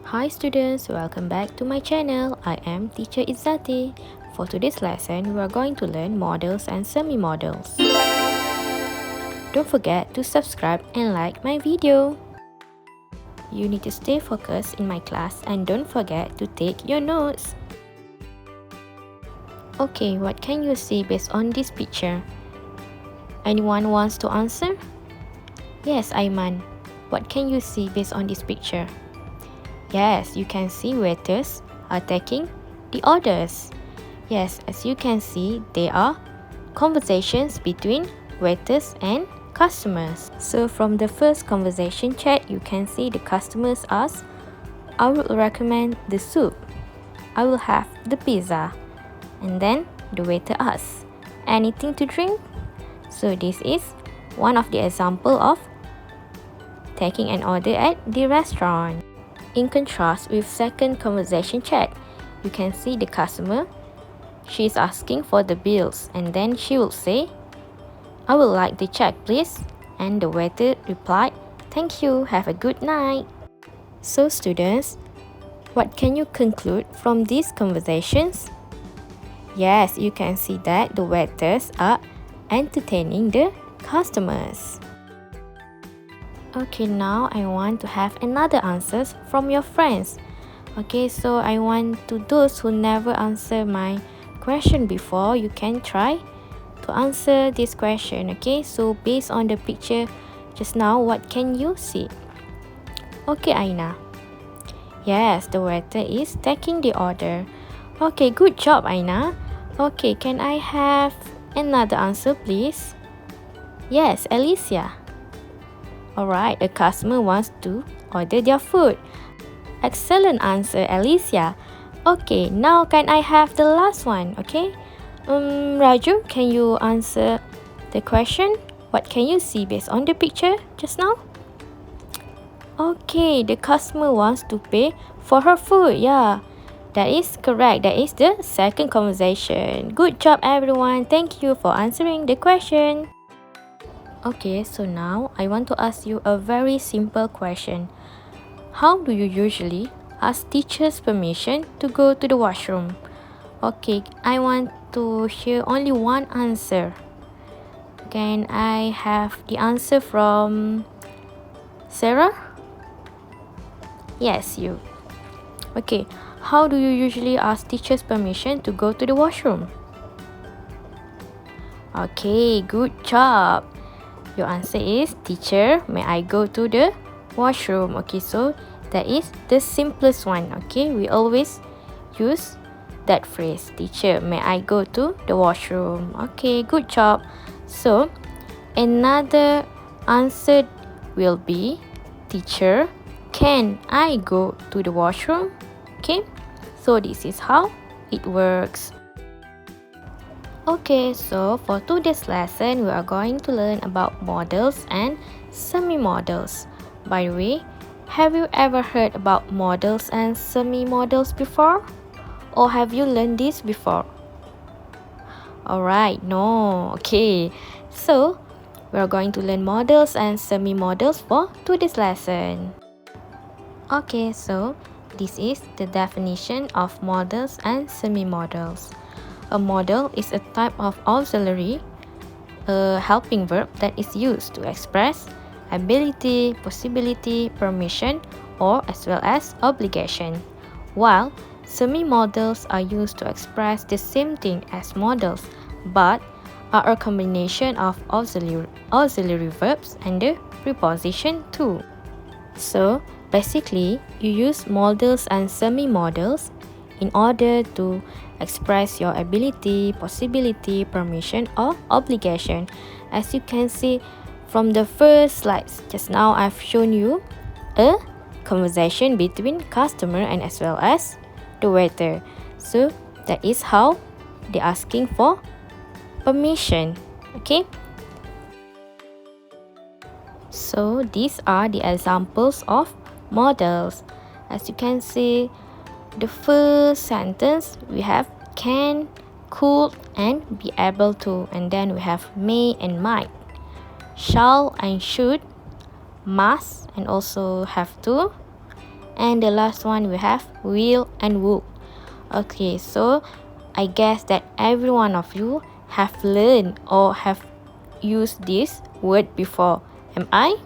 Hi students, welcome back to my channel. I am teacher Izzati. For today's lesson, we are going to learn models and semi-models. Don't forget to subscribe and like my video. You need to stay focused in my class and don't forget to take your notes. Okay, what can you see based on this picture? Anyone wants to answer? Yes, Aiman. What can you see based on this picture? Yes, you can see waiters are taking the orders. Yes, as you can see, there are conversations between waiters and customers. So from the first conversation chat, you can see the customers ask, I would recommend the soup. I will have the pizza. And then the waiter asks, anything to drink? So this is one of the example of taking an order at the restaurant. In contrast with second conversation chat, you can see the customer. She is asking for the bills and then she will say, I would like the check please. And the waiter replied, thank you, have a good night. So students, what can you conclude from these conversations? Yes, you can see that the waiters are entertaining the customers. Okay, now I want to have another answers from your friends. Okay, so I want to those who never answer my question before, you can try to answer this question. Okay, so based on the picture just now, what can you see? Okay, Aina. Yes, the waiter is taking the order. Okay, good job, Aina. Okay, can I have another answer, please? Yes, Alicia. Alright, a customer wants to order their food. Excellent answer, Alicia. Okay, now can I have the last one? Okay, Raju, can you answer the question? What can you see based on the picture just now? Okay, the customer wants to pay for her food. Yeah, that is correct. That is the second conversation. Good job, everyone. Thank you for answering the question. Okay, so now I want to ask you a very simple question. How do you usually ask teachers permission to go to the washroom? Okay, I want to hear only one answer. Can I have the answer from Sarah? Yes, you. Okay, how do you usually ask teachers permission to go to the washroom? Okay, good job. Your answer is, teacher, may I go to the washroom? Okay, so that is the simplest one. Okay, we always use that phrase, teacher, may I go to the washroom? Okay, good job. So another answer will be, teacher, can I go to the washroom? Okay, so this is how it works. Okay, so for today's lesson, we are going to learn about models and semi-models. By the way, have you ever heard about models and semi-models before? Or have you learned this before? Alright, no. Okay, so we are going to learn models and semi-models for today's lesson. Okay, so this is the definition of models and semi-models. A model is a type of auxiliary, a helping verb that is used to express ability, possibility, permission, or as well as obligation, while semi-models are used to express the same thing as models, but are a combination of auxiliary verbs and the preposition to. So basically, you use models and semi-models in order to express your ability, possibility, permission, or obligation. As you can see from the first slides, just now I've shown you a conversation between customer and as well as the waiter. So that is how they're asking for permission. Okay, so these are the examples of models. As you can see, the first sentence we have can, could, and be able to, and then we have may and might, shall and should, must and also have to, And the last one we have will and would. Okay, so I guess that every one of you have learned or have used this word before. Am I?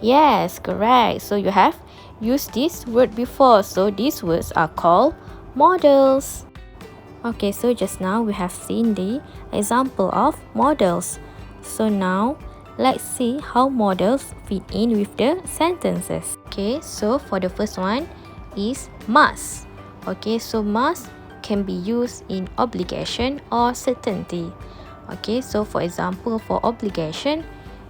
Yes, correct. So you have used this word before. So these words are called modals. Okay, so just now we have seen the example of modals. So now let's see how modals fit in with the sentences. Okay, so for the first one is must. Okay, so must can be used in obligation or certainty. Okay, so for example, for obligation,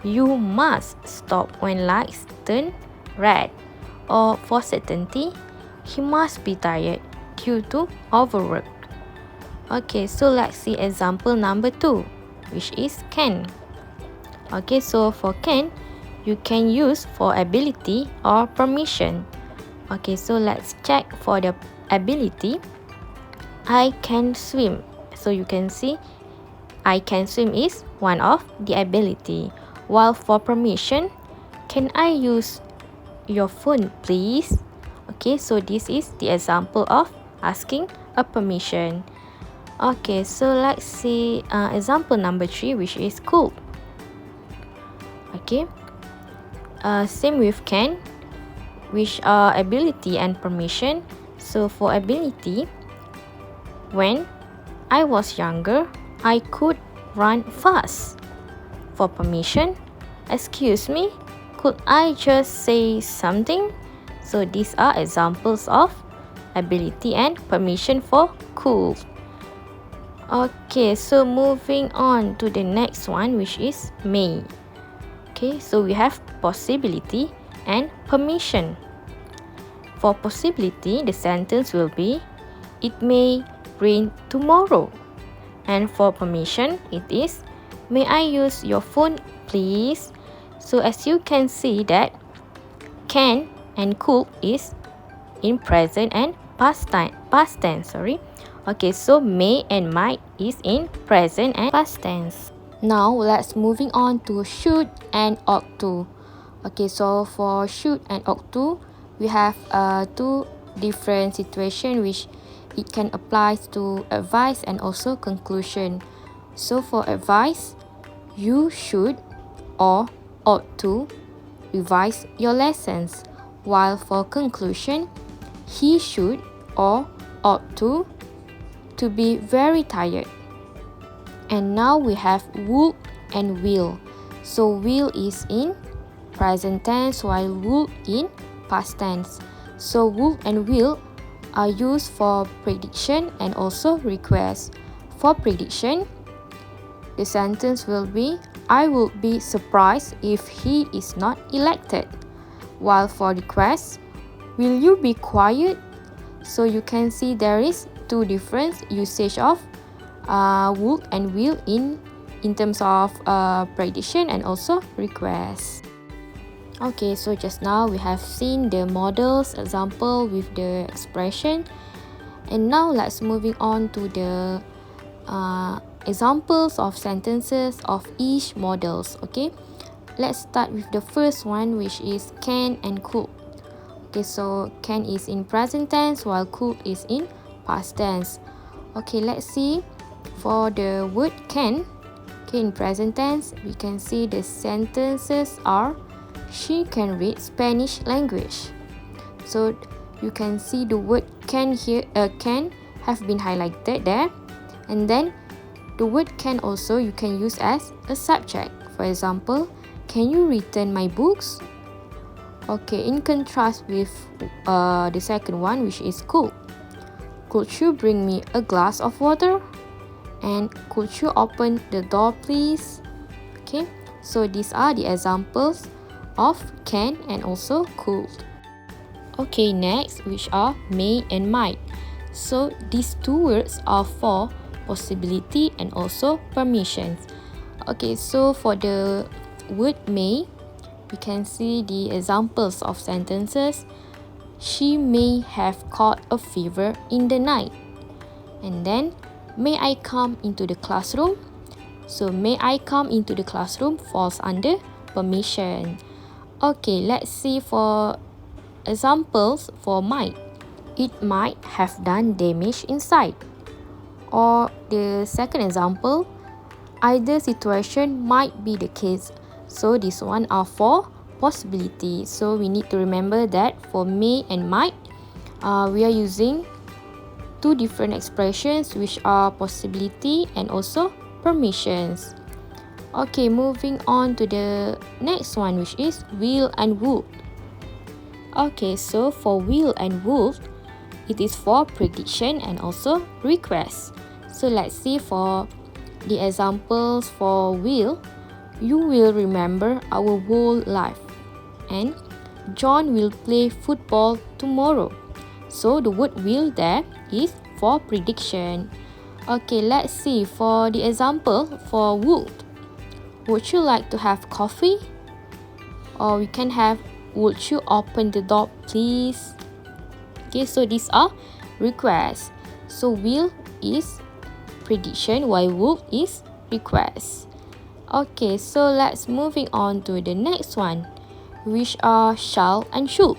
you must stop when lights turn red. Or for certainty, he must be tired due to overwork. Okay, so let's see example number 2, which is can. Okay, so for can, you can use for ability or permission. Okay, so let's check for the ability. I can swim. So you can see I can swim is one of the ability. While for permission, can I use your phone please? Okay, so this is the example of asking a permission. Okay, so let's see example number 3, which is could. Okay, same with can, which are ability and permission. So for ability, when I was younger, I could run fast. For permission, excuse me, could I just say something? So these are examples of ability and permission for could. Okay, so moving on to the next one, which is may. Okay, so we have possibility and permission. For possibility, the sentence will be, it may rain tomorrow. And for permission, it is, may I use your phone please? So as you can see that can and could is in present and past tense. Okay, so may and might is in present and past tense. Now let's moving on to should and ought to. Okay, so for should and ought to, we have two different situations which it can apply to advice and also conclusion. So for advice, you should or ought to revise your lessons. While for conclusion, he should or ought to be very tired. And now we have would and will. So will is in present tense while would in past tense. So would and will are used for prediction and also request. For prediction, the sentence will be, I would be surprised if he is not elected. While for request, will you be quiet? So you can see there is two different usage of would and will in terms of prediction and also request. Okay, so just now we have seen the models example with the expression, and now let's moving on to the examples of sentences of each models. Okay, let's start with the first one, which is can and could. Okay, so can is in present tense while could is in past tense. Okay, let's see for the word can. Okay, in present tense, we can see the sentences are, she can read Spanish language. So you can see the word can here, can have been highlighted there. And then the word can also you can use as a subject. For example, can you return my books? Okay, in contrast with the second one, which is could. Could you bring me a glass of water? And could you open the door please? Okay, so these are the examples of can and also could. Okay, next, which are may and might. So these two words are for possibility and also permissions. Okay, so for the word may, we can see the examples of sentences. She may have caught a fever in the night. And then, may I come into the classroom? So may I come into the classroom falls under permission. Okay, let's see for examples for might. It might have done damage inside. Or the second example, either situation might be the case. So this one are for possibility. So we need to remember that for may and might, we are using two different expressions which are possibility and also permissions. Okay, moving on to the next one, which is will and would. Okay, so for will and would, it is for prediction and also request. So let's see for the examples for will. You will remember our whole life. And John will play football tomorrow. So the word will there is for prediction. Okay, let's see for the example for would. Would you like to have coffee? Or we can have, would you open the door please? Okay, so these are requests. So will is prediction while would is request. Okay, so let's moving on to the next one, which are shall and should.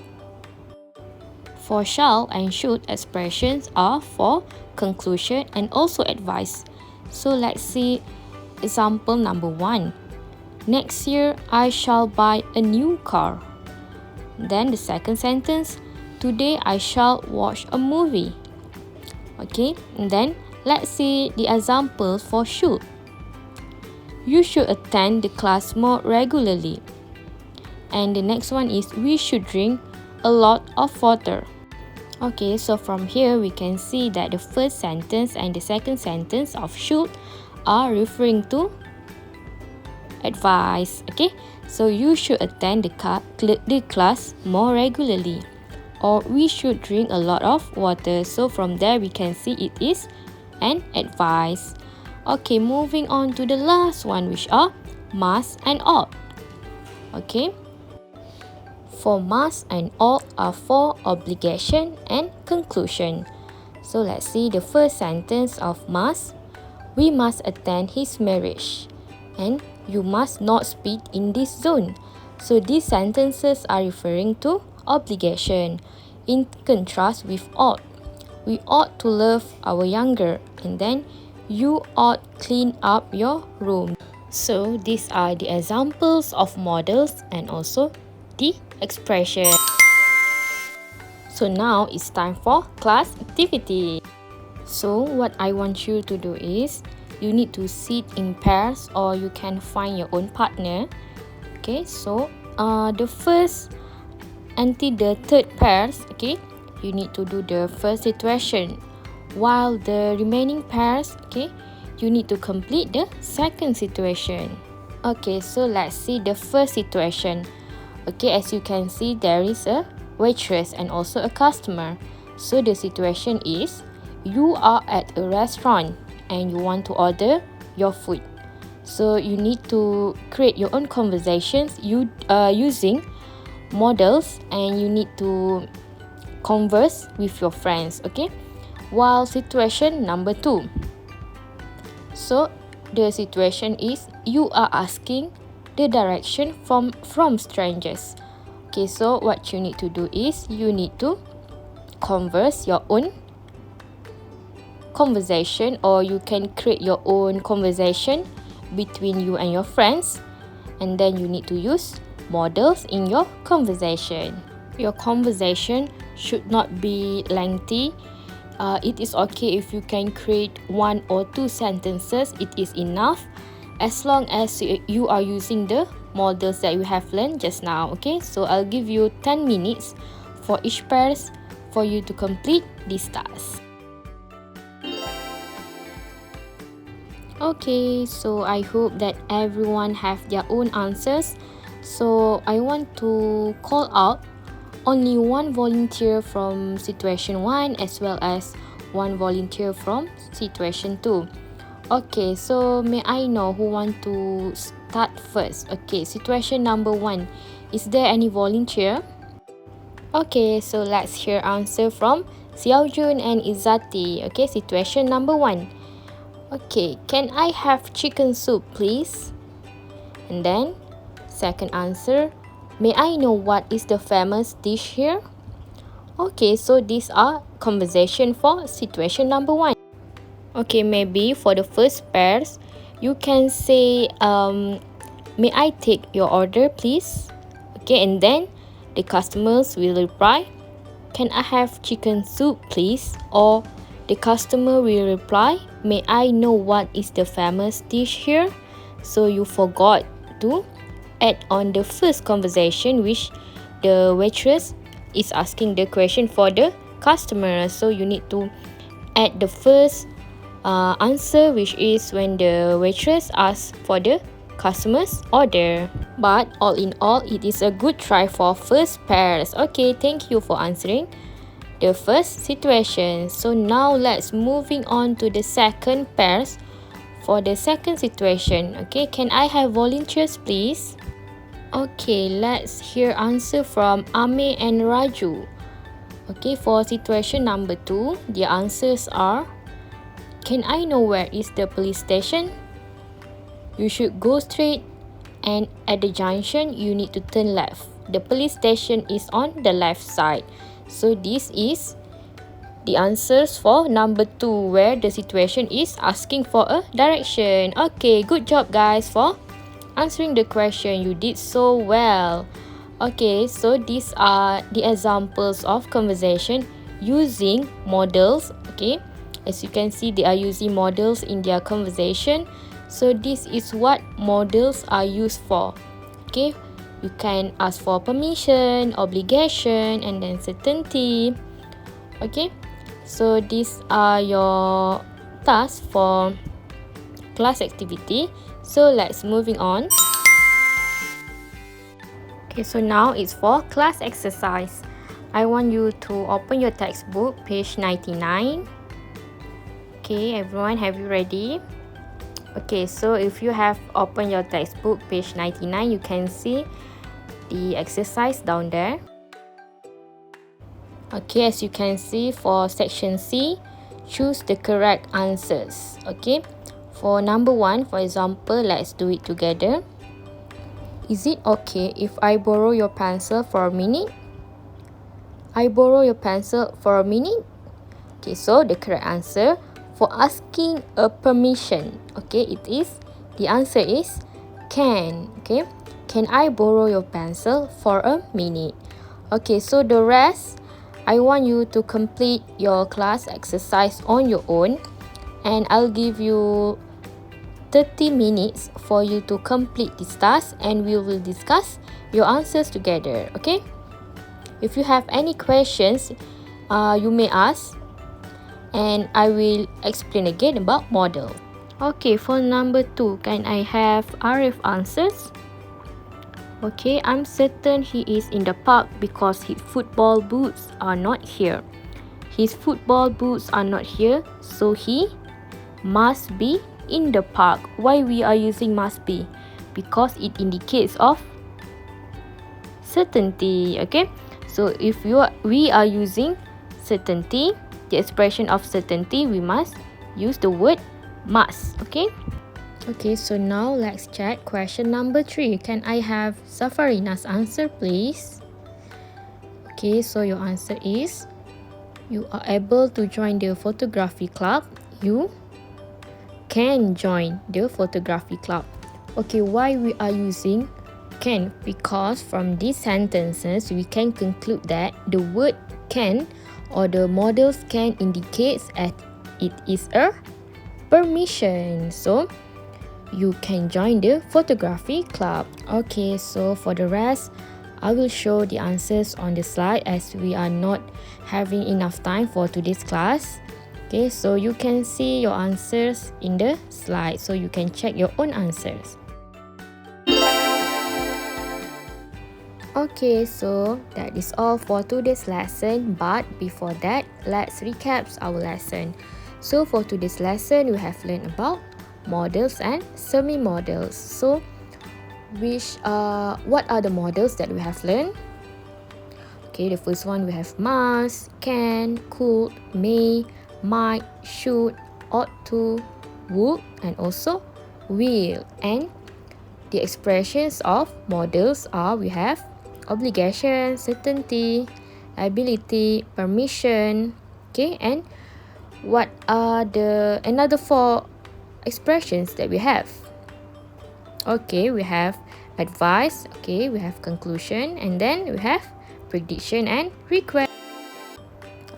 For shall and should expressions are for conclusion and also advice. So let's see example number 1. Next year I shall buy a new car. Then the second sentence, today I shall watch a movie. Okay, and then let's see the example for should. You should attend the class more regularly. And the next one is we should drink a lot of water. Okay, so from here we can see that the first sentence and the second sentence of should are referring to advice. Okay, so you should attend the class more regularly, or we should drink a lot of water. So from there we can see it is an advice. Okay, moving on to the last one, which are must and ought. Okay, for must and ought are for obligation and conclusion. So let's see the first sentence of must. We must attend his marriage. And you must not speak in this zone. So these sentences are referring to obligation. In contrast with ought, we ought to love our younger, and then you ought clean up your room. So these are the examples of models and also the expression. So now it's time for class activity. So what I want you to do is you need to sit in pairs, or you can find your own partner. Okay, so the first until the third pairs, okay, you need to do the first situation, while the remaining pairs, okay, you need to complete the second situation. Okay, so let's see the first situation. Okay, as you can see, there is a waitress and also a customer. So the situation is you are at a restaurant and you want to order your food. So you need to create your own conversations using models, and you need to converse with your friends. Okay, while situation number 2, so the situation is you are asking the direction from strangers. Okay, so what you need to do is you need to converse your own conversation, or you can create your own conversation between you and your friends, and then you need to use models in your conversation. Your conversation should not be lengthy. It is okay if you can create 1 or 2 sentences. It is enough as long as you are using the models that you have learned just now. Okay, so I'll give you 10 minutes for each pairs for you to complete this task. Okay, so I hope that everyone have their own answers. So I want to call out only one volunteer from situation 1 as well as one volunteer from situation 2. Okay, so may I know who want to start first? Okay, situation number 1. Is there any volunteer? Okay, so let's hear answer from Xiaojun and Izzati. Okay, situation number 1. Okay, can I have chicken soup please? And then second answer, may I know what is the famous dish here? Okay, so these are conversation for situation number 1. Okay, maybe for the first pairs, you can say, may I take your order, please? Okay, and then the customers will reply, can I have chicken soup, please? Or the customer will reply, may I know what is the famous dish here? So you forgot to add on the first conversation, which the waitress is asking the question for the customer. So you need to add the first answer, which is when the waitress asks for the customer's order. But all in all, it is a good try for first pairs. Okay, thank you for answering the first situation. So now let's moving on to the second pairs. For the second situation, okay, can I have volunteers, please? Okay, let's hear answer from Ame and Raju. Okay, for situation number 2, the answers are, can I know where is the police station? You should go straight, and at the junction you need to turn left. The police station is on the left side. So this is the answers for number 2, where the situation is asking for a direction. Okay, good job guys for answering the question. You did so well. Okay, so these are the examples of conversation using modals. Okay, as you can see, they are using modals in their conversation. So this is what modals are used for. Okay, you can ask for permission, obligation, and then certainty. Okay, so these are your tasks for class activity. So let's moving on. Okay, so now it's for class exercise. I want you to open your textbook, page 99. Okay, everyone, have you ready? Okay, so if you have opened your textbook, page 99, you can see the exercise down there. Okay, as you can see, for section C, choose the correct answers. Okay, for number 1, for example, let's do it together. Is it okay if I borrow your pencil for a minute? I borrow your pencil for a minute. Okay, so the correct answer for asking a permission, okay, the answer is can. Okay, can I borrow your pencil for a minute? Okay, so the rest, I want you to complete your class exercise on your own, and I'll give you 30 minutes for you to complete this task, and we will discuss your answers together. Okay, if you have any questions, you may ask, and I will explain again about model. Okay, for number 2, can I have Arif answers? Okay, I'm certain he is in the park because his football boots are not here. His football boots are not here, so he must be in the park. Why we are using must be? Because it indicates of certainty. Okay, so if we are using certainty, the expression of certainty, we must use the word must. Okay, so now let's check question number 3. Can I have Safarina's answer, please? Okay, so your answer is, you are able to join the photography club. You can join the photography club. Okay, why we are using can? Because from these sentences, we can conclude that the word can or the modals can indicates that it is a permission. So you can join the photography club. Okay, so for the rest, I will show the answers on the slide as we are not having enough time for today's class. Okay, so you can see your answers in the slide, so you can check your own answers. Okay, so that is all for today's lesson, but before that, let's recap our lesson. So for today's lesson, we have learned about modals and semi-modals. So what are the modals that we have learned? Okay, the first one we have must, can, could, may, might, should, ought to, would, and also will. And the expressions of modals are, we have obligation, certainty, ability, permission, okay, and what are the another 4 expressions that we have? Okay, we have advice, okay, we have conclusion, and then we have prediction and request.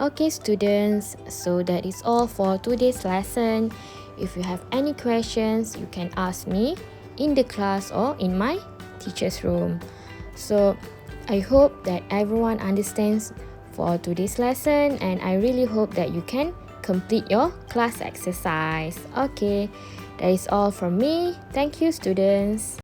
Okay students, so that is all for today's lesson. If you have any questions, you can ask me in the class or in my teacher's room. So I hope that everyone understands for today's lesson, and I really hope that you can complete your class exercise. Okay, that is all from me. Thank you students.